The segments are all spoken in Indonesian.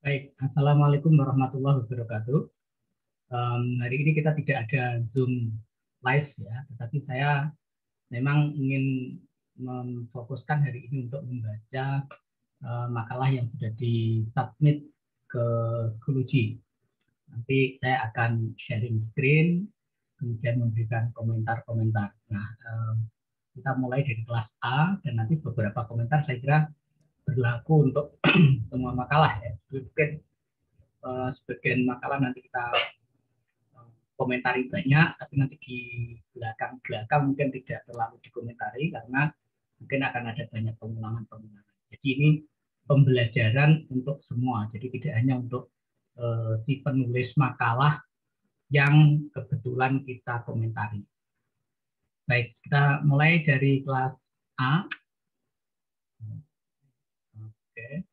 Baik, Assalamualaikum warahmatullahi wabarakatuh. Hari ini kita tidak ada Zoom live ya, tetapi saya memang ingin memfokuskan hari ini untuk membaca makalah yang sudah disubmit ke Kuluji. Nanti saya akan sharing screen, kemudian memberikan komentar-komentar. Nah, kita mulai dari kelas A dan nanti beberapa komentar saya kira berlaku untuk semua makalah ya. Mungkin sebagian makalah nanti kita komentari banyak, tapi nanti di belakang mungkin tidak terlalu dikomentari karena mungkin akan ada banyak pengulangan-pengulangan. Jadi ini pembelajaran untuk semua, jadi tidak hanya untuk si penulis makalah yang kebetulan kita komentari. Baik, kita mulai dari kelas A. Oke.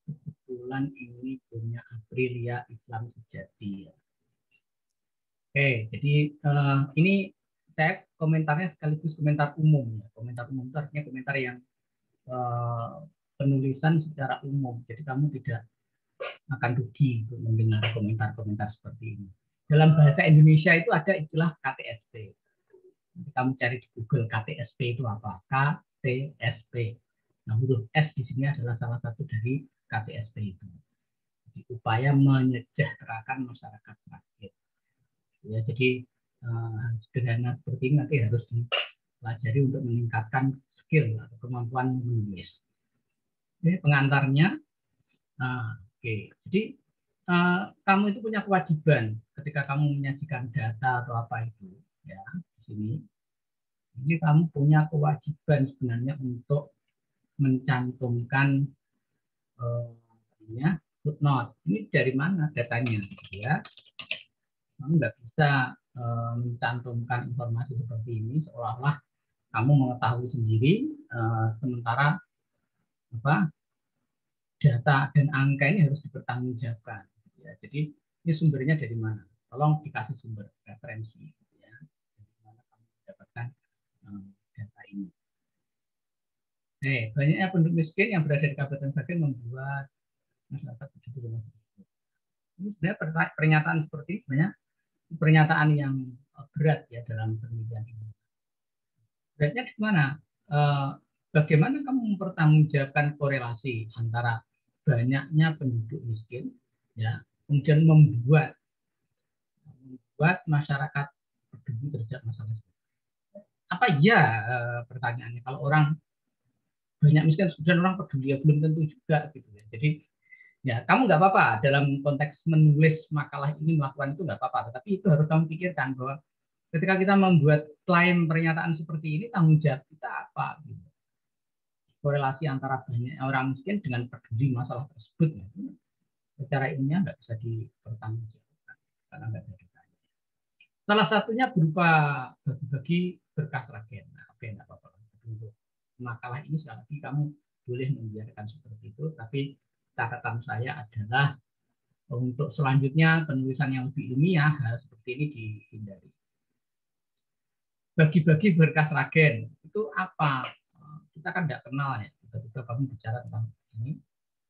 Kebetulan ini punya Aprilia Islam Sejati. Oke, jadi ini saya komentarnya sekaligus komentar umum. Ya. Komentar umum itu artinya komentar yang penulisan secara umum. Jadi kamu tidak akan rugi untuk mendengar komentar-komentar seperti ini. Dalam bahasa Indonesia itu ada istilah KTSP. Nanti kamu cari di Google KTSP itu apa? KTSP. Nah, huruf S di sini adalah salah satu dari KTSP itu. Jadi, upaya menyejahterakan masyarakat rakyat. Ya, jadi sederhana seperti ini nanti harus dipelajari untuk meningkatkan skill atau kemampuan menulis. Ini pengantarnya. Oke. Jadi kamu itu punya kewajiban ketika kamu menyajikan data atau apa itu, ya di sini. Ini kamu punya kewajiban sebenarnya untuk mencantumkan footnote. Ini dari mana datanya, ya? Kamu nggak bisa mencantumkan informasi seperti ini seolah-olah kamu mengetahui sendiri, sementara apa data dan angka ini harus dipertanggungjawabkan. Ya, jadi ini sumbernya dari mana? Tolong dikasih sumber referensi. Ya, dari mana kamu mendapatkan data ini? Banyaknya penduduk miskin yang berada di Kabupaten Sragen membuat masyarakat begitu. Ini sebenarnya pernyataan seperti ini sebenarnya pernyataan yang berat ya dalam penelitian ini. Beratnya di mana? Bagaimana kamu mempertanggungjawabkan korelasi antara banyaknya penduduk miskin, ya, kemudian membuat masyarakat peduli terhadap masalah. Apa iya pertanyaannya kalau orang banyak miskin kemudian orang peduli ya belum tentu juga gitu ya. Jadi ya kamu nggak apa-apa dalam konteks menulis makalah ini melakukan itu nggak apa-apa, tapi itu harus kamu pikirkan bahwa ketika kita membuat klaim pernyataan seperti ini tanggung jawab kita apa gitu. Korelasi antara banyak orang miskin dengan peduli masalah tersebut ya. Secara ilmiah nggak bisa dipertanggungjawabkan karena nggak ada datanya. Salah satunya berupa bagi-bagi berkas Ragen. Nah, oke, nggak apa-apa. Untuk makalah ini sekali lagi kamu boleh membiarkan seperti itu, tapi catatan saya adalah untuk selanjutnya penulisan yang lebih ilmiah hal seperti ini dihindari. Bagi-bagi berkas Ragen itu apa? Kita kan tidak kenal ya. Tiba-tiba kamu bicara tentang ini.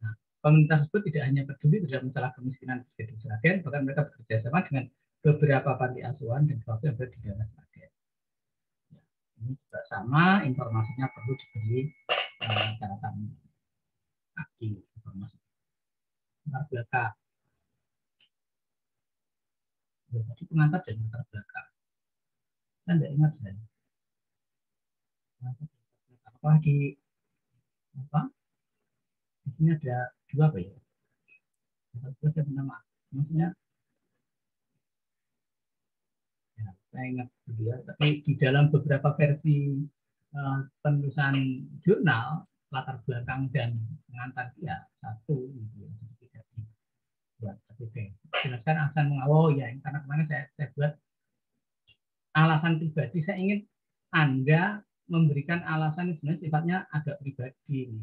Nah, komunitas tersebut tidak hanya peduli terhadap masalah kemiskinan di Sragen, bahkan mereka bekerja sama dengan beberapa panti asuhan dan keluarga yang berada di daerah Sragen. Ya, ini juga sama, informasinya perlu diberi catatan kaki informasi. Latar belakang. Jadi pengantar dan latar belakang. Saya tidak ingat saya. Apa di apa? Di sini ada dua apa ya? Satu saya nama. Maksudnya ya, saya ingat dia, tapi di dalam beberapa versi penulisan jurnal latar belakang dan pengantar dia satu gitu ya, tidak dibuat. Oke, jelaskan alasan mengawal ya, karena kemarin saya buat alasan pribadi. Saya ingin Anda memberikan alasan yang sebenarnya sifatnya agak pribadi.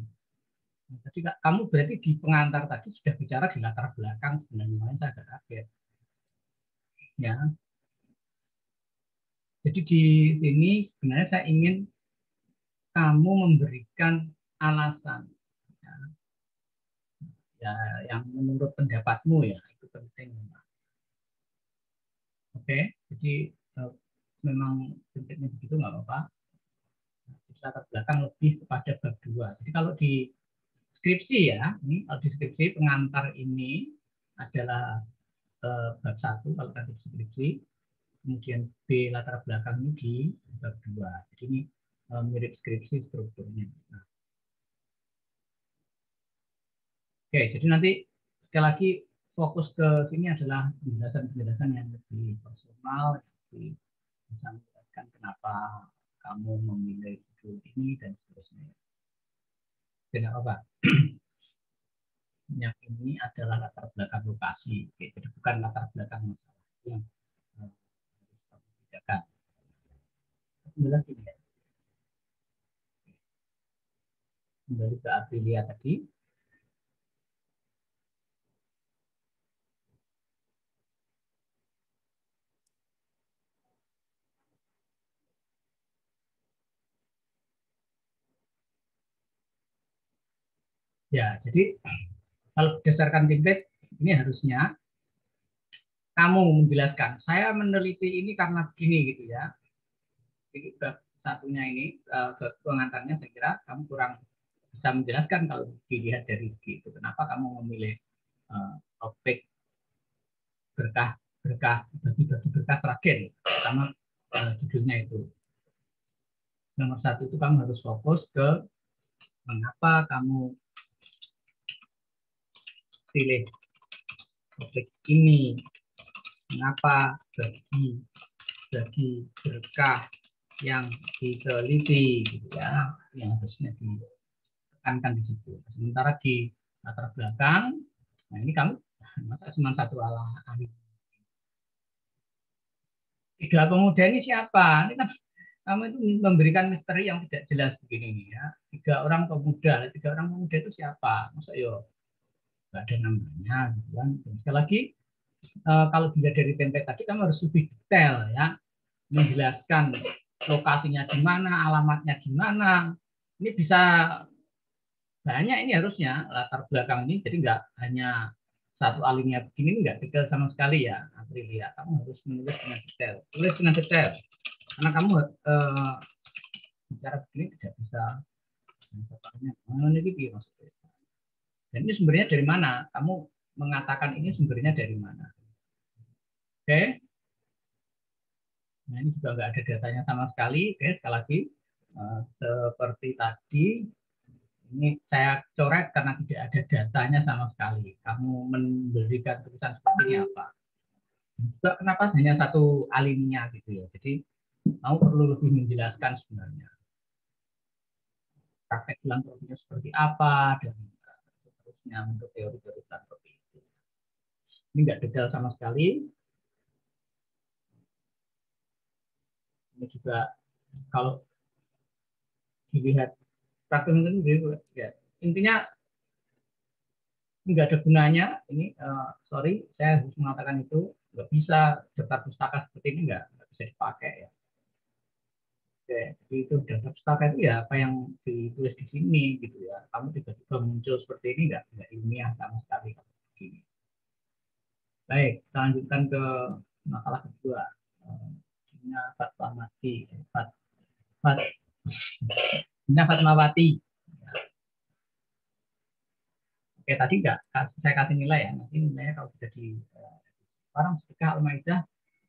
Jadi kamu berarti di pengantar tadi sudah bicara di latar belakang sebenarnya, saya agak kaget. Ya, jadi di sini sebenarnya saya ingin kamu memberikan alasan. Ya. ya yang menurut pendapatmu ya itu penting. Oke, jadi memang prinsipnya begitu nggak apa-apa. Latar belakang lebih kepada bab 2. Jadi kalau di skripsi ya, ini kalau di skripsi pengantar ini adalah bab 1 kalau tadi skripsi, kemudian B latar belakang ini di bab 2. Jadi ini mirip skripsi strukturnya. Nah, oke, jadi nanti sekali lagi fokus ke sini adalah penjelasan-penjelasan yang lebih personal, lebih bisa menjelaskan kenapa kamu memilih judul ini dan seterusnya. Tidak apa-apa. Yang ini adalah latar belakang lokasi, jadi bukan latar belakang masalah yang harus kamu bedakan. Kembali ke Aprilia tadi. Ya, jadi kalau berdasarkan template ini harusnya kamu menjelaskan. Saya meneliti ini karena begini gitu ya. Jadi satunya ini pengantarnya saya kira kamu kurang bisa menjelaskan kalau dilihat dari itu. Kenapa kamu memilih topik berkah bagi-bagi berkah terakhir, pertama judulnya itu. Nomor 1 itu kamu harus fokus ke mengapa kamu pilih topik ini, mengapa bagi berkah yang diteliti, gitu ya, yang harusnya ditekankan di situ. Sementara di latar belakang, nah ini kamu masa cuma satu ahli. 3 pemuda ini siapa? Ini kan kamu itu memberikan misteri yang tidak jelas begini ya. 3 orang pemuda, 3 orang pemuda itu siapa? Masa yo nggak ada namanya, gitu kan? Dan sekali lagi kalau dilihat dari template tadi kamu harus lebih detail ya, menjelaskan lokasinya di mana, alamatnya di mana. Ini bisa banyak ini harusnya latar belakang ini, jadi nggak hanya satu alinea begini, nggak detail sama sekali ya, Aprilia. Kamu harus menulis dengan detail, tulis dengan detail, karena kamu bicara begini tidak bisa mana ini maksudnya. Dan ini sumbernya dari mana? Kamu mengatakan ini sumbernya dari mana? Oke? Nah ini juga nggak ada datanya sama sekali. Oke, sekali lagi seperti tadi. Ini saya coret karena tidak ada datanya sama sekali. Kamu memberikan tulisan seperti ini apa? Juga kenapa hanya satu alinea gitu ya. Jadi kamu perlu lebih menjelaskan sebenarnya. Praktek filantropinya seperti apa dan seterusnya untuk teori-teori filantropi itu. Ini nggak detail sama sekali. Ini juga kalau dilihat praktek itu ya, intinya nggak ada gunanya. Ini sorry, saya harus mengatakan itu nggak bisa daftar pustaka seperti ini nggak bisa dipakai ya. Oke, jadi itu daftar pustaka itu ya apa yang ditulis di sini gitu ya. Kamu tiba-tiba muncul seperti ini nggak ilmiah sama sekali. Baik, kita lanjutkan ke masalah kedua. Ini fatwa mati, Fatmawati. Oke, tadi nggak saya kasih nilai ya. Nanti nilainya kalau sudah di orang sedekah Al-Maidah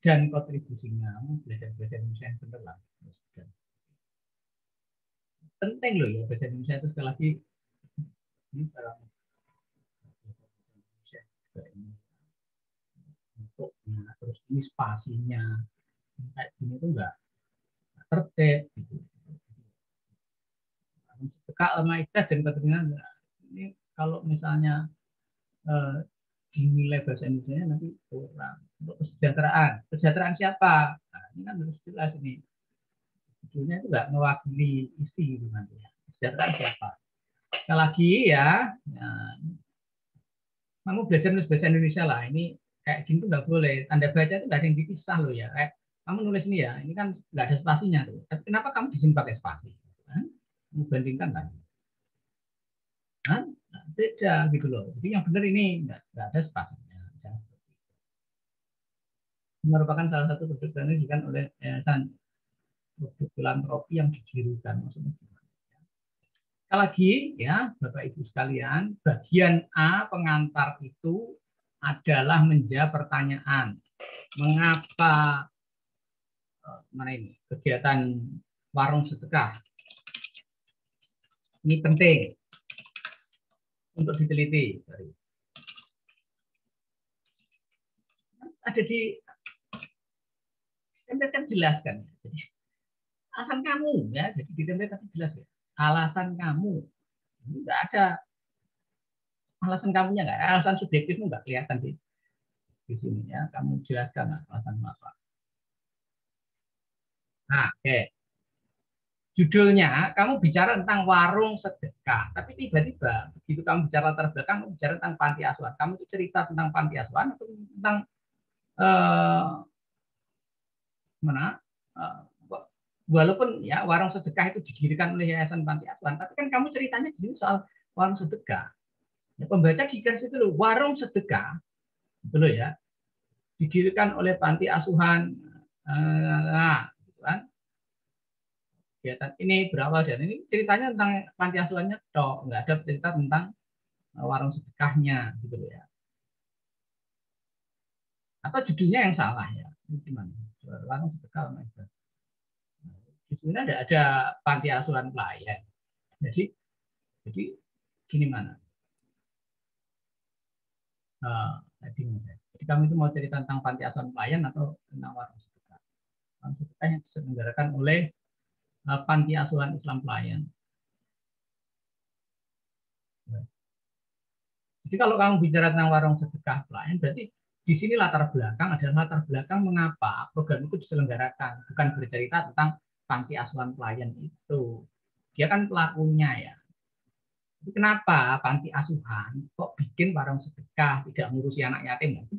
dan kontribusinya, belajar Indonesia yang benar lah. Penting loh ya bahasa Indonesia itu sekali lagi ini dalam Indonesia juga ini bentuknya, terus ini spasinya kayak gini tuh nggak tertib gitu. Sedekah Al-Maidah dan kontribusinya ini kalau misalnya dinilai bahasa Indonesia nanti kurang. Untuk kesejahteraan siapa? Nah, ini kan harus jelas ini. Judulnya itu nggak mewakili isi gitu nanti ya. Kesejahteraan siapa? Sekali lagi ya, kamu belajar nulis bahasa Indonesia lah. Ini kayak gini tuh nggak boleh. Tanda baca itu nggak ada yang dipisah loh ya. Kayak kamu nulis ini ya, ini kan nggak ada spasinya tuh. Tapi kenapa kamu di sini pakai spasi? Kamu bandingkan kan? beda gitu loh. Jadi yang benar ini nggak ada spasinya. Merupakan salah satu produk yang diberikan oleh yayasan produk filantropi yang digirukan. Maksudnya sekali lagi ya Bapak Ibu sekalian, bagian A pengantar itu adalah menjawab pertanyaan mengapa mana ini kegiatan warung sedekah ini penting untuk diteliti. Ada di template kan jelaskan. Jadi alasan kamu ya, jadi di template tadi jelas ya. Alasan kamu enggak ada alasan kamunya enggak, alasan subjektifmu enggak kelihatan di sini ya. Kamu jelaskan alasan apa. Nah, oke. Judulnya kamu bicara tentang warung sedekah, tapi tiba-tiba begitu kamu bicara latar belakang, kamu bicara tentang panti asuhan. Kamu itu cerita tentang panti asuhan atau tentang mana? Walaupun ya warung sedekah itu didirikan oleh yayasan panti asuhan, tapi kan kamu ceritanya di soal warung sedekah. Ya, pembaca dikasih itu loh, warung sedekah, itu loh ya, didirikan oleh panti asuhan. Nah, gitu kan? Kegiatan ini berawal dari ini ceritanya tentang panti asuhannya toh, nggak ada cerita tentang warung sedekahnya gitu loh ya. Atau judulnya yang salah ya. Ini gimana? Warung sedekah judulnya ada panti asuhan pelayan. Jadi gini mana? Jadi kamu itu mau cerita tentang panti asuhan pelayan atau tentang warung sedekah? Warung sedekah yang diselenggarakan oleh panti asuhan Islam pelayan. Jadi kalau kamu bicara tentang warung sedekah pelayan, berarti di sini latar belakang adalah latar belakang mengapa program itu diselenggarakan, bukan bercerita tentang panti asuhan pelayan itu. Dia kan pelakunya ya. Jadi kenapa panti asuhan kok bikin warung sedekah, tidak ngurusi anak yatim? Itu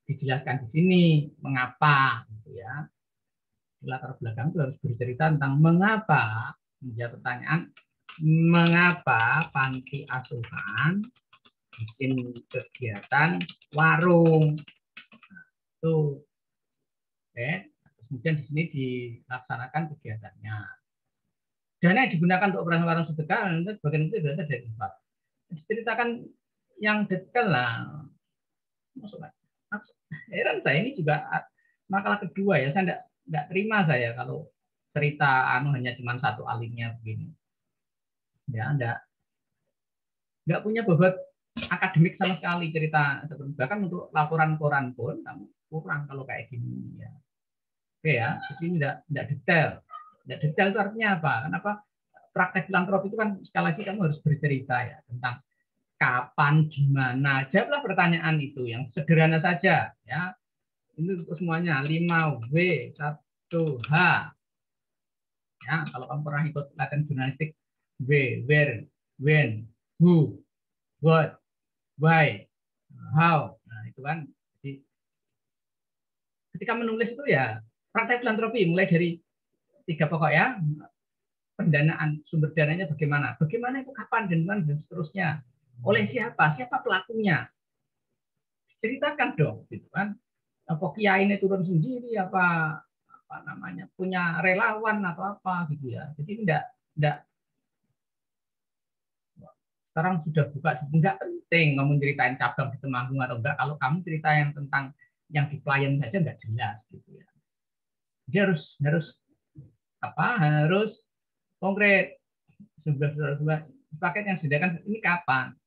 dijelaskan di sini mengapa, gitu ya. Di latar belakang itu harus bercerita tentang mengapa, menjawab pertanyaan mengapa panti asuhan bikin kegiatan warung. Nah, itu oke. Kemudian di sini dilaksanakan kegiatannya. Dana yang digunakan untuk operasi warung sedekah itu sebagian itu berasal dari infak. Diceritakan yang detail lah. Maksudnya, heran saya ini juga makalah kedua ya. Saya enggak terima saya kalau cerita hanya cuma satu alinea begini. Ya, enggak punya bobot akademik sama sekali cerita. Bahkan untuk laporan koran pun kamu kurang kalau kayak gini ya. Oke ya, jadi enggak detail. Enggak detail itu artinya apa? Kenapa praktek filantropi itu kan sekali lagi kamu harus bercerita ya tentang kapan, gimana. Jawablah pertanyaan itu yang sederhana saja ya. Ini untuk semuanya 5W 1H. Ya, kalau kamu pernah ikut latihan jurnalistik where, when, who, what, why, how. Nah, itu kan jadi ketika menulis itu ya praktek filantropi mulai dari 3 pokok ya. Pendanaan, sumber dananya bagaimana? Bagaimana itu kapan dan seterusnya? Oleh siapa? Siapa pelakunya? Ceritakan dong, gitu kan? Apa kiai ini turun sendiri apa namanya punya relawan atau apa gitu ya. Jadi enggak sekarang sudah buka, enggak penting kamu ceritain cabang di Temanggung atau enggak kalau kamu cerita yang tentang yang di pelayan saja enggak jelas gitu ya. Jadi harus harus konkret. Sebuah paket yang disediakan ini kapan?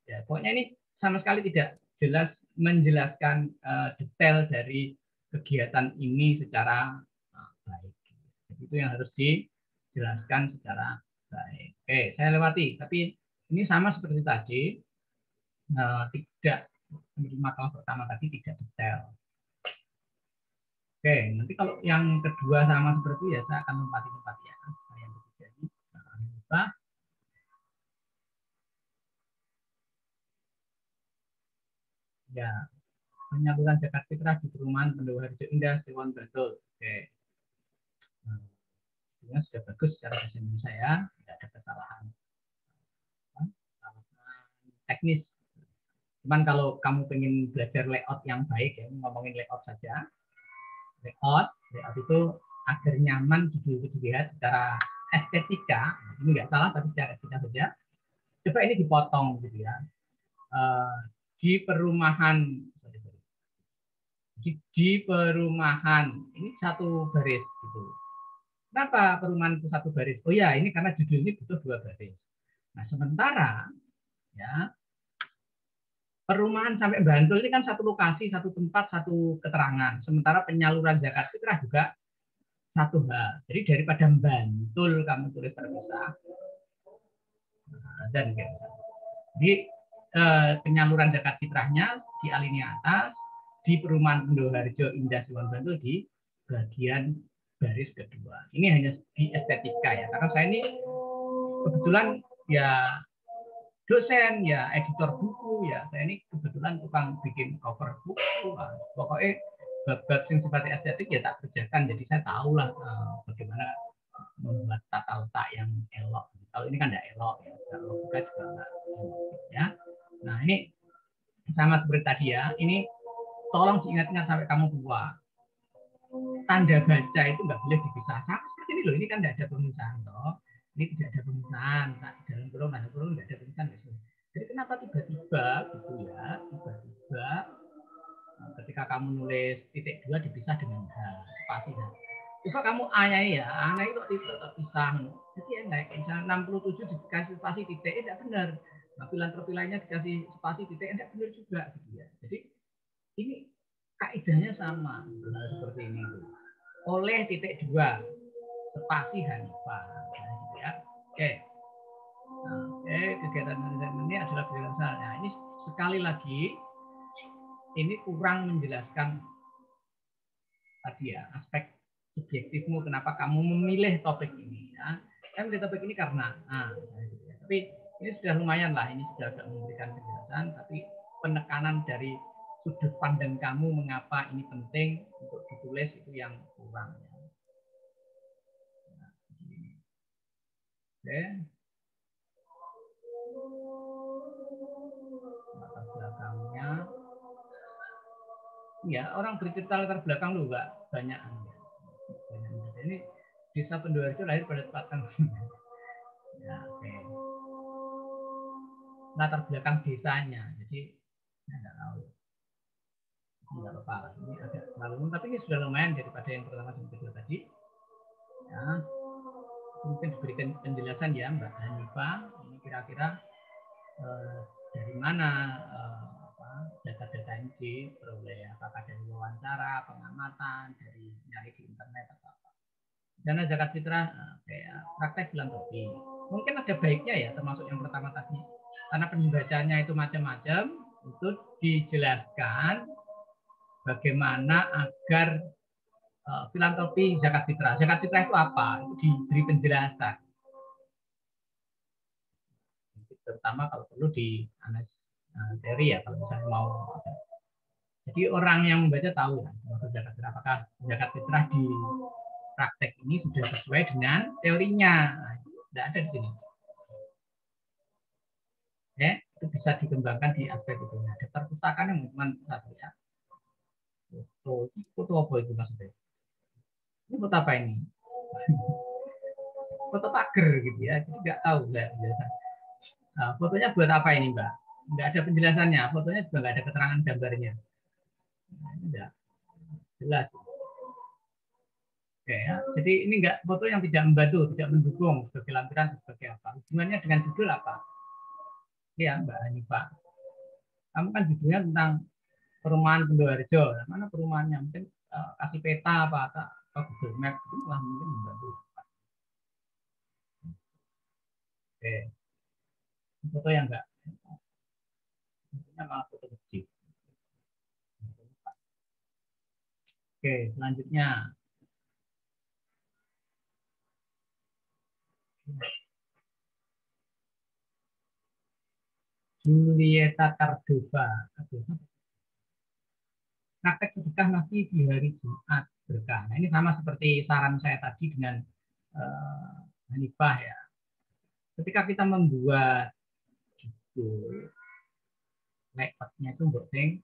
Ya, pokoknya ini sama sekali tidak jelas menjelaskan detail dari kegiatan ini secara baik. Jadi itu yang harus dijelaskan secara baik. Oke, saya lewati. Tapi ini sama seperti tadi, tidak makalah pertama tadi tidak detail. Oke, nanti kalau yang kedua sama seperti ya saya akan lompat ya. Yang ketiga ini jangan lupa. Ya, penyaluran zakat fitrah di perumahan Pendowo Harjo Indah, Siwon Bantul. Oke. Nah, sudah bagus secara bahasa Indonesia ya, tidak ada kesalahan. teknis. Cuman kalau kamu pengen belajar layout yang baik, ya, ngomongin layout saja. Layout itu agar nyaman dilihat secara estetika. Ini nggak salah, tapi secara estetika saja. Coba ini dipotong gitu ya. Di perumahan ini satu baris gitu. Kenapa perumahan itu satu baris? Oh ya, ini karena judul ini butuh 2 baris. Nah, sementara ya perumahan sampai Bantul ini kan satu lokasi, satu tempat, satu keterangan. Sementara penyaluran zakat fitrah juga satu hal. Jadi daripada Bantul kamu tulis terpisah dan gitu. Jadi penyaluran zakat fitrahnya di alinea atas, di perumahan Pendoharjo Indah Siwan Bantul di bagian baris kedua. Ini hanya di estetika ya, karena saya ini kebetulan ya dosen, ya editor buku, ya saya ini kebetulan tukang bikin cover buku. Pokoknya bab-bab yang sifatnya estetik ya tak kerjakan, jadi saya tahulah bagaimana membuat tata letak yang elok. Kalau ini kan tidak elok, ya. Kalau buka juga enggak, ya. Nah ini sama seperti tadi ya, ini tolong diingat-ingat sampai kamu tua. Tanda baca itu nggak boleh dipisah. Sama seperti ini loh, ini kan tidak ada pemisahan toh. Ini tidak ada pemisahan. Dalam kurung, ada kurung, tidak ada pemisahan. Jadi kenapa tiba-tiba gitu ya, tiba-tiba ketika kamu nulis titik 2 dipisah dengan H, spasi H. Coba kamu A-nya ya, A-nya itu tidak terpisah. Jadi enak, misalnya 67 dikasih spasi titik, tidak benar. Nah, filantropi lainnya dikasih spasi titik, tidak benar juga. Gitu ya. Jadi ini kaidahnya sama, seperti ini. Oleh titik 2, spasi Hanifah. Nah, gitu ya. Oke. Nah, kegiatan ini adalah kegiatan saya. Nah, ini sekali lagi, ini kurang menjelaskan tadi ya, aspek subjektifmu, kenapa kamu memilih topik ini. Ya. Saya memilih topik ini karena, gitu ya. Tapi ini sudah lumayan lah, ini sudah agak memberikan penjelasan, tapi penekanan dari sudut pandang kamu mengapa ini penting untuk ditulis itu yang kurang. Ya. Oke. Latar belakangnya. Ya, orang bercerita latar belakang lu enggak banyak. Ini desa Pendoharjo lahir pada tempatan. Ya, oke. Latar belakang desanya. Jadi saya enggak tahu. Enggak apa-apa. Ini agak terlalu, tapi ini sudah lumayan daripada yang pertama dan kedua tadi. Ya. Mungkin diberikan penjelasan ya Mbak Hanifah. Ini kira-kira dari mana data-data ini diperoleh, apakah dari wawancara, pengamatan, dari nyari di internet atau apa. Dana zakat fitrah kayak praktek filantropi. Mungkin ada baiknya ya, termasuk yang pertama tadi. Karena pembacanya itu macam-macam, itu dijelaskan bagaimana agar filantropi zakat fitrah. Zakat fitrah itu apa? Itu diberi penjelasan. Terutama kalau perlu di teori ya, kalau misalnya mau. Jadi orang yang membaca tahu ya, zakat fitrah, apakah zakat fitrah di praktek ini sudah sesuai dengan teorinya. Nah, tidak ada di sini. Ya, itu bisa dikembangkan di aspek itu. Nah, daftar pustaka yang cuma satu ya. Foto apa itu maksudnya? Ini foto apa ini? Foto pagar gitu ya. Jadi nggak tahu nggak penjelasan. Nah, fotonya buat apa ini Mbak? Nggak ada penjelasannya. Fotonya juga nggak ada keterangan gambarnya. Nah, ini enggak jelas. Oke, ya. Jadi ini enggak foto yang tidak membantu, tidak mendukung sebagai lampiran sebagai apa? Hubungannya dengan judul apa? Ya Mbak Hanifah. Kamu kan judulnya tentang perumahan Pendoharjo. Mana perumahannya? Mungkin kasih peta apa atau Google Map itu malah mungkin membantu. Oke. Foto yang enggak. Fotonya malah foto kecil. Oke, selanjutnya. Julieta Cardova. Praktek sedekah masih di hari Jumat berkah. Nah, ini sama seperti saran saya tadi dengan Hanifah ya. Ketika kita membuat judul, lekotnya itu mbok sing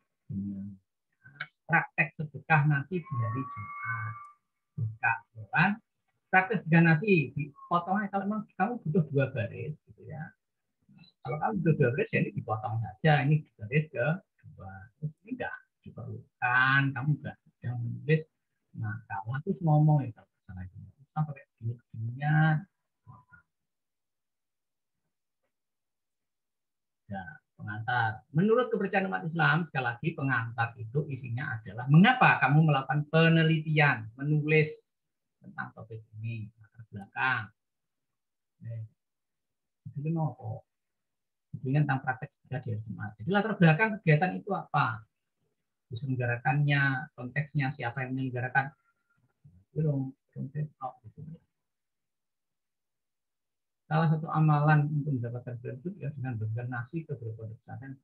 praktek sedekah nasi di hari Jumat. Buka, kan? Praktek sedekah nasi dipotongnya kalau memang kamu butuh 2 baris gitu ya. Kalau kamu butuh 2 baris ya ini dipotong saja, ini baris ke 2. Terus tidak diperlukan kamu nggak sedang menulis. Nah, kamu harus ngomong ya kalau salah ini. Kita pakai gini-ginian. Ya, pengantar. Menurut kepercayaan umat Islam, sekali lagi pengantar itu isinya adalah mengapa kamu melakukan penelitian, menulis tentang topik ini, latar belakang. Jadi nopo. Ini tentang praktek ibadah di Jumat. Jadi latar belakang kegiatan itu apa? Diselenggarakannya, konteksnya, siapa yang menyelenggarakan. Itu salah satu amalan untuk mendapatkan bentuk ya dengan berbagi nasi ke beberapa pesantren.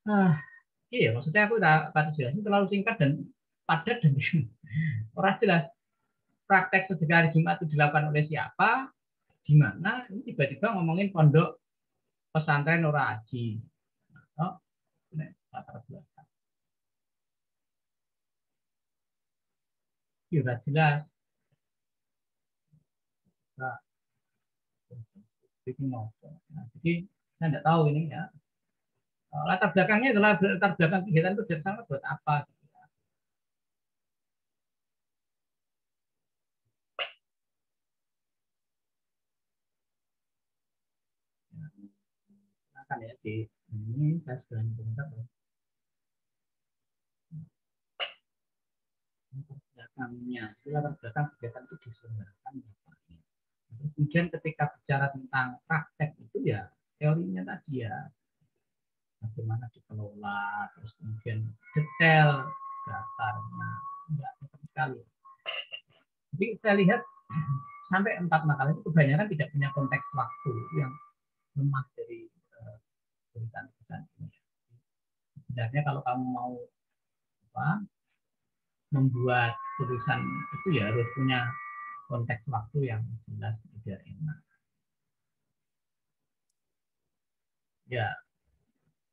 Nah, iya, maksudnya aku udah kata jelasin terlalu singkat dan padat dan orang jelas praktek sedekah hari Jumat itu dilakukan oleh siapa, di mana, ini tiba-tiba ngomongin pondok pesantren Nur Aji. Oh, ini latar belakang. Sudah jelas. Nah, jadi saya tidak tahu ini ya. Latar belakangnya adalah latar belakang kegiatan itu bersama buat apa? Akan ya di ini saya sudah bentar. Belakangnya, latar belakang kegiatan itu diselenggarakan. Kemudian ketika bicara tentang praktek itu ya teorinya tadi ya bagaimana dikelola, terus kemudian detail dasarnya enggak sekali. Jadi saya lihat sampai 4 makalah itu kebanyakan tidak punya konteks waktu yang lemah dari tulisan-tulisan ini. Sebenarnya kalau kamu mau apa, membuat tulisan itu ya harus punya konteks waktu yang jelas tidak enak. Ya,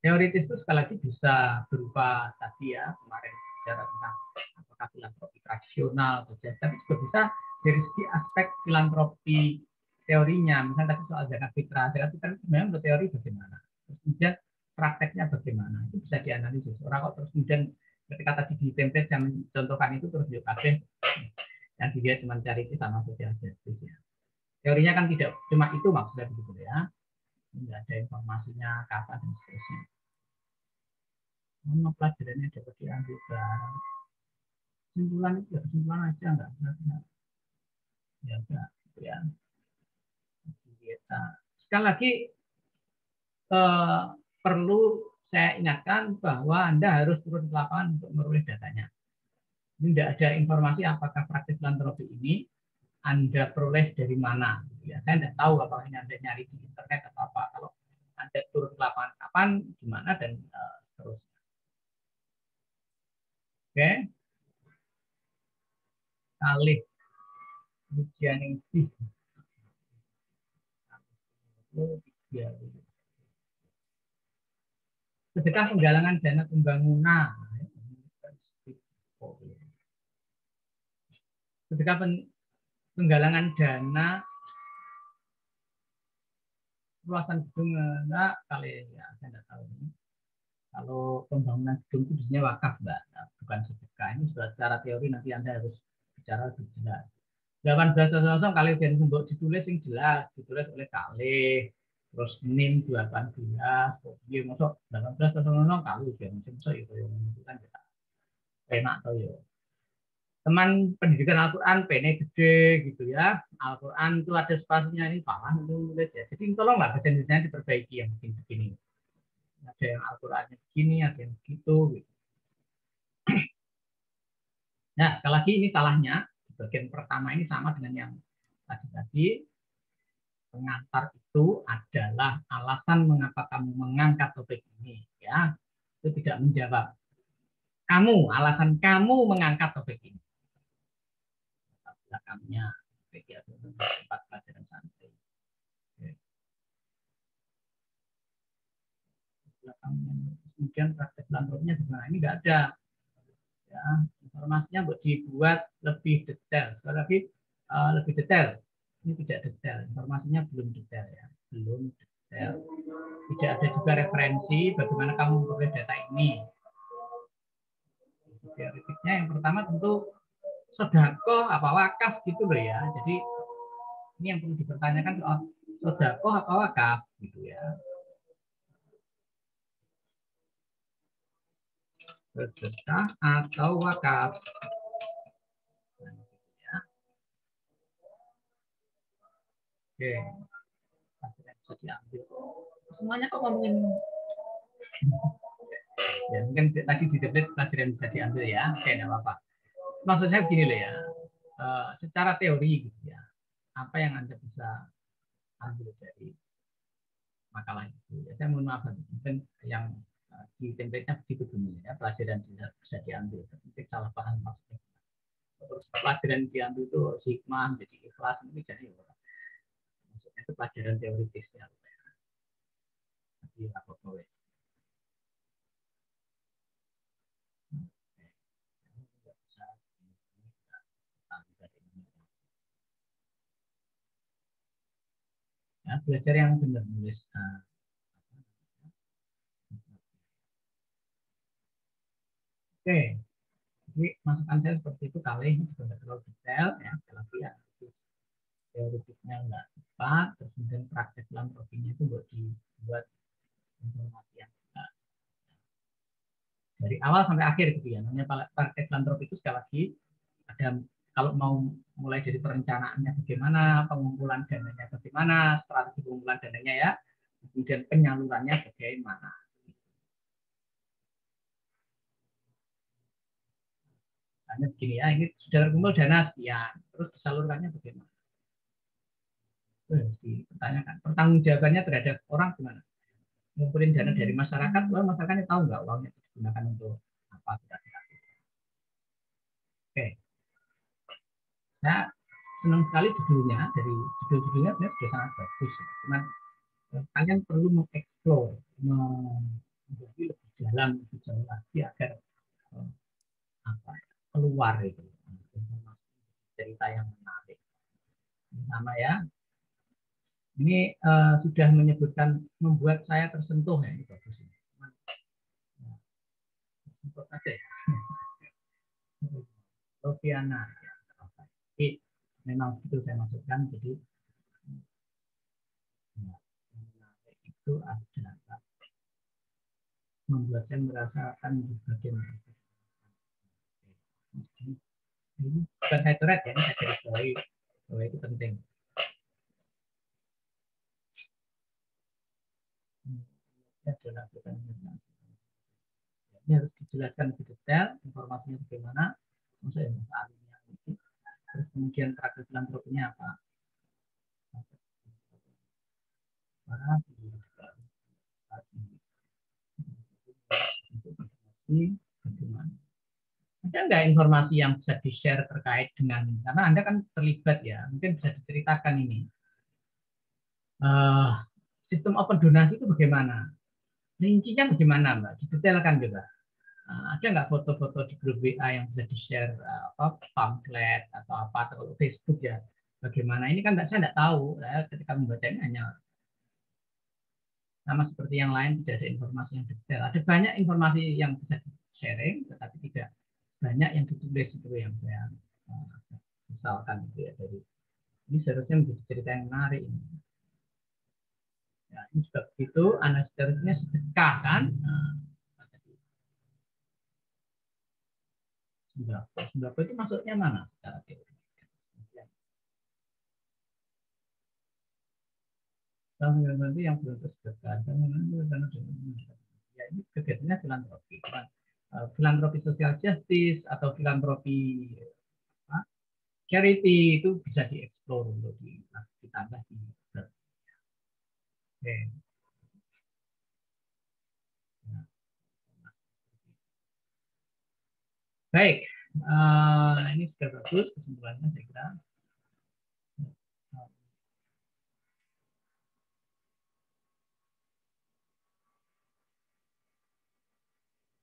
teoritis itu sekali lagi bisa berupa tadi ya kemarin bicara tentang apakah filantropi rasional atau tapi juga bisa dari segi aspek filantropi teorinya. Misalnya tadi soal zakat fitrah kan memang teori bagaimana, terus kemudian prakteknya bagaimana itu bisa dianalisis. Orang kok terus kemudian ketika tadi di template yang mencontohkan itu terus dia pakai yang dia cuma cari itu sama sosial justice ya. Teorinya kan tidak cuma itu maksudnya begitu ya. Tidak ada informasinya kapan dan seterusnya. Mana pelajarannya dapat diambil barang. Kesimpulan itu ya kesimpulan aja enggak benar-benar. Ya enggak gitu ya. Kita. Sekali lagi perlu saya ingatkan bahwa Anda harus turun ke lapangan untuk meroleh datanya. Ini tidak ada informasi apakah praktik filantropi ini Anda peroleh dari mana. Ya, saya tidak tahu apakah ini Anda nyari di internet atau apa. Kalau Anda turun ke lapangan kapan, gimana, dan terus. Oke. Kali ujian yang sedekah penggalangan dana pembangunan. Sedekah penggalangan dana luasan gedung enggak kali ya saya tidak tahu ini. Kalau pembangunan gedung itu biasanya wakaf mbak, nah, bukan sedekah. Ini sudah secara teori nanti Anda harus bicara lebih jelas. 18.00 kali dan untuk ditulis yang jelas, ditulis oleh kali terus NIM 18, iya masuk 18.00 kali ya masuk itu yang menentukan kita enak atau ya. Teman pendidikan Al-Quran pennya gede gitu ya. Al-Quran itu ada spasinya ini paham nulis ya. Jadi tolonglah bahasa Indonesia diperbaiki yang begini. Ada yang Al-Qurannya begini, ada yang begitu. Gitu. Nah, sekali lagi ini salahnya. Bagian pertama ini sama dengan yang tadi. Pengantar itu adalah alasan mengapa kamu mengangkat topik ini. Ya, itu tidak menjawab. Alasan kamu mengangkat topik ini. Belakangnya, tempat pelajaran santri. kemudian praktek filantropinya gimana. Ini nggak ada. Ya, informasinya dibuat lebih detail. Sekali lagi lebih detail. Ini tidak detail. Informasinya belum detail ya, belum detail. Tidak ada juga referensi bagaimana kamu memperoleh data ini. Teoritiknya yang pertama tentu sedekah apa wakaf gitu loh ya. Jadi ini yang perlu dipertanyakan soal sedekah apa wakaf gitu ya. Sedekah atau wakaf. Oke, bisa diambil. Semuanya kok ngomongin ya mungkin tadi di template pelajaran bisa diambil ya. Oke, nggak apa-apa. Maksud saya begini loh ya. Secara teori gitu ya. Apa yang Anda bisa ambil dari makalah itu? Ya, saya mohon maaf mungkin yang di template-nya begitu bunyi ya. Pelajaran bisa diambil. Mungkin salah paham maksudnya. Terus pelajaran diambil itu hikmah jadi ikhlas ini jadi maksudnya itu pelajaran teoritisnya. Jadi apa boleh. Ya, belajar yang benar nulis. Oke, jadi masukan saya seperti itu kali ini juga nggak terlalu detail ya. Tapi ya teoritisnya nggak tepat, terus kemudian praktek filantropinya itu buat dibuat informasi yang dari awal sampai akhir gitu ya. Namanya praktek filantropi itu sekali lagi ada kalau mau mulai dari perencanaannya bagaimana, pengumpulan dananya bagaimana, strategi pengumpulan dananya ya, kemudian penyalurannya bagaimana. Hanya begini ya, ini sudah terkumpul dana sekian, terus disalurkannya bagaimana? Dipertanyakan. Pertanggungjawabannya terhadap orang gimana? Ngumpulin dana dari masyarakat, lalu masyarakatnya tahu nggak uangnya digunakan untuk apa? Oke, saya senang sekali judulnya, dari judul-judulnya sebenarnya sudah sangat bagus. Cuman kalian perlu mengeksplor, menjadi lebih dalam, lebih jauh lagi agar apa keluar itu informasi cerita yang menarik. Sama ya, ini sudah menyebutkan membuat saya tersentuh ya, ini bagus ini. Untuk aja ya. Sofiana ya. Jadi memang itu saya maksudkan. Jadi ya, itu adalah membuat saya merasakan di bagian ini bukan saya coret ya, ini saya garis bawahi bahwa itu penting. Ini harus dijelaskan lebih detail, informasinya bagaimana, maksudnya terus kemudian karakter filantropinya apa. Bagaimana? Ada nggak informasi yang bisa di-share terkait dengan ini? Karena Anda kan terlibat ya, mungkin bisa diceritakan ini. Sistem open donasi itu bagaimana? Rincinya bagaimana, Mbak? Didetailkan juga. Ada nggak foto-foto di grup WA yang bisa di-share pamflet atau apa atau Facebook ya? Bagaimana? Ini kan saya nggak tahu. Saya ketika membaca ini hanya sama seperti yang lain tidak ada informasi yang detail. Ada banyak informasi yang bisa di-sharing, tetapi tidak banyak yang ditulis itu yang saya misalkan itu ya dari ini seharusnya menjadi cerita yang menarik. Ya, ini juga begitu, anak seterusnya sedekah kan. Sembako itu maksudnya mana secara teori? Nanti yang belum tersedekah, ya ini kegiatannya filantropi, filantropi social justice atau filantropi charity itu bisa dieksplor untuk ditambah di oke. Baik, ini sudah bagus kesimpulannya saya kira.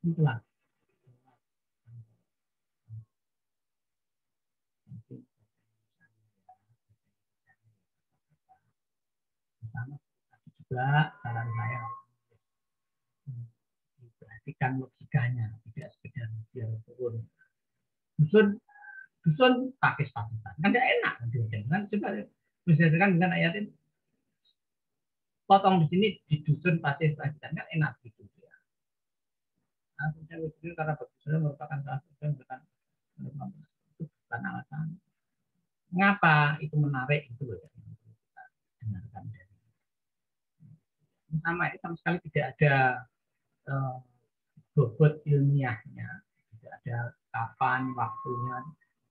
Itulah. Sama juga saran saya perhatikan logikanya, tidak sekedar biar turun. Dusun pakai sepatutan, kan tidak enak kan coba misalkan dengan ayat ini potong di sini di dusun pakai sepatutan kan enak gitu ya. Nah, saya itu karena bagusnya merupakan salah satu yang itu bukan alasan. Mengapa itu menarik itu loh yang kita dengarkan dari sama itu sama sekali tidak ada bobot ilmiahnya, tidak ada kapan waktunya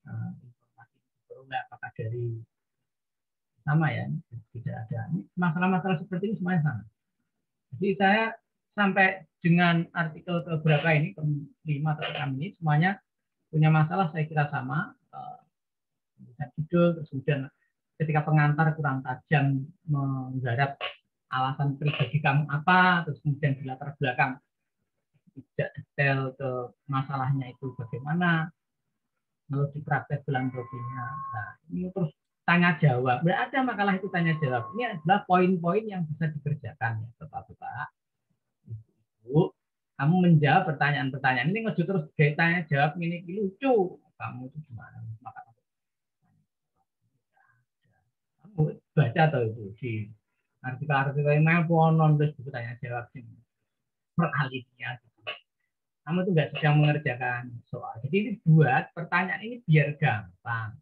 informasi diperoleh apakah dari sama ya, tidak ada. Masalah-masalah seperti ini semuanya sama. Jadi saya sampai dengan artikel keberapa ini, ke-5 atau ke-6 ini, semuanya punya masalah saya kira sama. Judul, terus kemudian ketika pengantar kurang tajam menggarap alasan pribadi kamu apa, terus kemudian di latar belakang tidak detail ke masalahnya itu bagaimana, lalu di praktek filantropinya. Nah, ini terus tanya jawab. Nggak ada makalah itu tanya jawab. Ini adalah poin-poin yang bisa dikerjakan ya, Bapak-bapak. Ibu, kamu menjawab pertanyaan-pertanyaan ini ngejut terus tanya jawab ini lucu. Kamu itu gimana? Maka kamu baca atau itu di artikel-artikel yang mana ponon terus buku tanya jawab sih peralihannya. Kamu tuh nggak sedang mengerjakan soal. Jadi ini buat pertanyaan ini biar gampang.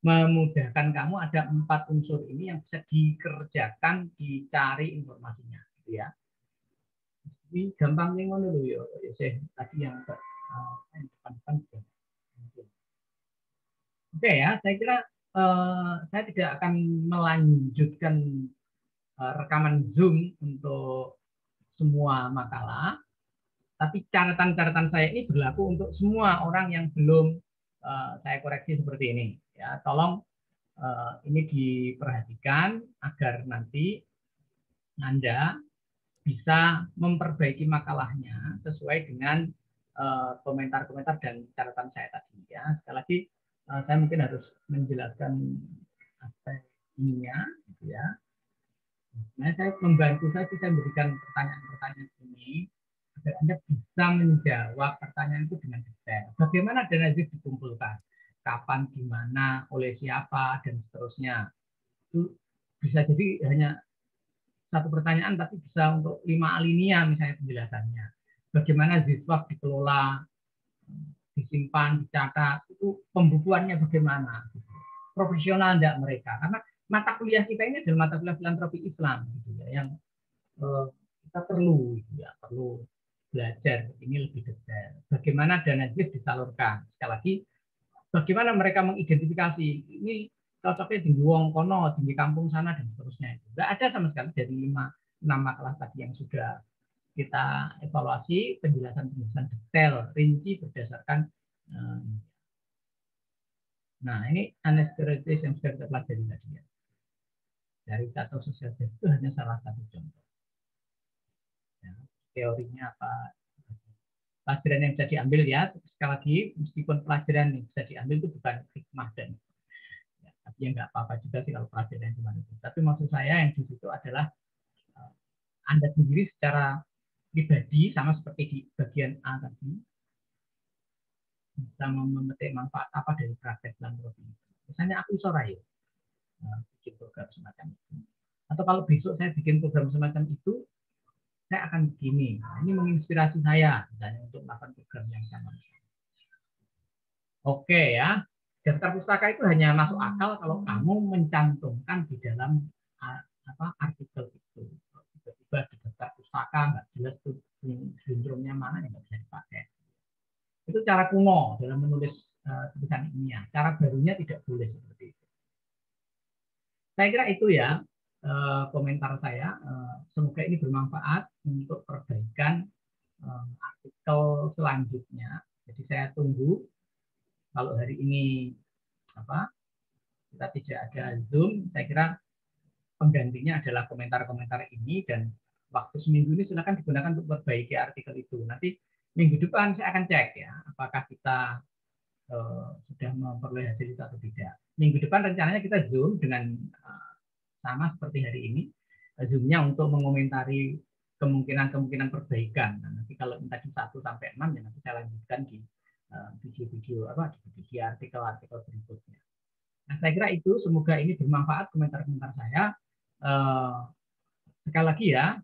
Memudahkan kamu ada 4 unsur ini yang bisa dikerjakan, dicari informasinya, gitu ya. Jadi gampangnya ngono lho ya, tadi yang depan-depan. Oke ya, saya kira saya tidak akan melanjutkan rekaman Zoom untuk semua makalah, tapi catatan-catatan saya ini berlaku untuk semua orang yang belum saya koreksi seperti ini. Ya, tolong ini diperhatikan agar nanti Anda bisa memperbaiki makalahnya sesuai dengan komentar-komentar dan catatan saya tadi. Ya, sekali lagi saya mungkin harus menjelaskan aspek ininya, gitu ya. Nah, saya membantu saya memberikan pertanyaan-pertanyaan ini agar Anda bisa menjawab pertanyaan itu dengan detail. Bagaimana dana itu dikumpulkan? Kapan, di mana, oleh siapa, dan seterusnya. Itu bisa jadi hanya satu pertanyaan, tapi bisa untuk 5 alinea misalnya penjelasannya. Bagaimana Ziswaf dikelola, disimpan, dicatat, itu pembukuannya bagaimana. Profesional enggak mereka? Karena mata kuliah kita ini adalah mata kuliah filantropi Islam, gitu ya, yang kita perlu, gitu ya, perlu belajar ini lebih detail. Bagaimana dana JIS disalurkan? Sekali lagi, bagaimana mereka mengidentifikasi ini cocoknya di Wong Kono, di kampung sana dan seterusnya. Tidak ada sama sekali dari 5-6 makalah tadi yang sudah kita evaluasi penjelasan-penjelasan detail, rinci berdasarkan. Nah, ini anekdotis yang sudah kita pelajari tadi ya. Dari data sosial itu hanya salah satu contoh. Ya, teorinya apa? Pelajaran yang bisa diambil ya, sekali lagi, meskipun pelajaran yang bisa diambil itu bukan hikmah dan ya, tapi ya nggak apa-apa juga sih kalau pelajaran cuma itu. Tapi maksud saya yang di situ adalah Anda sendiri secara pribadi sama seperti di bagian A tadi bisa memetik manfaat apa dari praktek filantropi. Misalnya aku sore bikin program semacam itu. Atau kalau besok saya bikin program semacam itu, saya akan begini. Nah, ini menginspirasi saya misalnya untuk melakukan program yang sama. Oke ya, daftar pustaka itu hanya masuk akal kalau kamu mencantumkan di dalam artikel itu. Tiba-tiba di daftar pustaka nggak jelas tuh sindromnya mana yang nggak bisa dipakai. Itu cara kuno dalam menulis tulisan ilmiah. Cara barunya tidak boleh seperti itu. Saya kira itu ya komentar saya. Semoga ini bermanfaat untuk perbaikan artikel selanjutnya. Jadi saya tunggu. Kalau hari ini kita tidak ada Zoom, saya kira penggantinya adalah komentar-komentar ini dan waktu seminggu ini silakan digunakan untuk memperbaiki artikel itu. Nanti minggu depan saya akan cek ya, apakah kita sudah memperoleh hasil itu atau tidak. Minggu depan rencananya kita Zoom dengan sama seperti hari ini, Zoom-nya untuk mengomentari kemungkinan perbaikan. Nah, nanti kalau tadi 1 sampai 6 ya nanti saya lanjutkan di video-video di artikel-artikel berikutnya. Nah, saya kira itu, semoga ini bermanfaat komentar-komentar saya. Sekali lagi ya,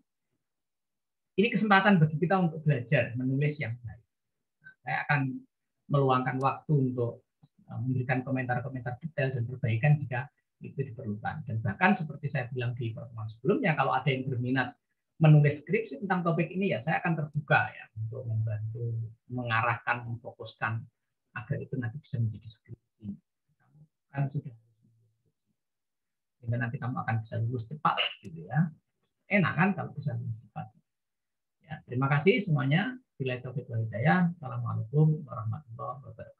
ini kesempatan bagi kita untuk belajar menulis yang baik. Nah, saya akan meluangkan waktu untuk memberikan komentar-komentar detail dan perbaikan jika itu diperlukan. Dan bahkan seperti saya bilang di pertemuan sebelumnya, kalau ada yang berminat menulis skripsi tentang topik ini, ya saya akan terbuka ya untuk membantu mengarahkan, memfokuskan agar itu nanti bisa menjadi skripsi. Kan sudah, sehingga nanti kamu akan bisa lulus cepat, gitu ya. Enak kan kalau bisa lulus cepat. Ya, terima kasih semuanya. Bila taufiq wal hidayah. Assalamualaikum warahmatullahi wabarakatuh.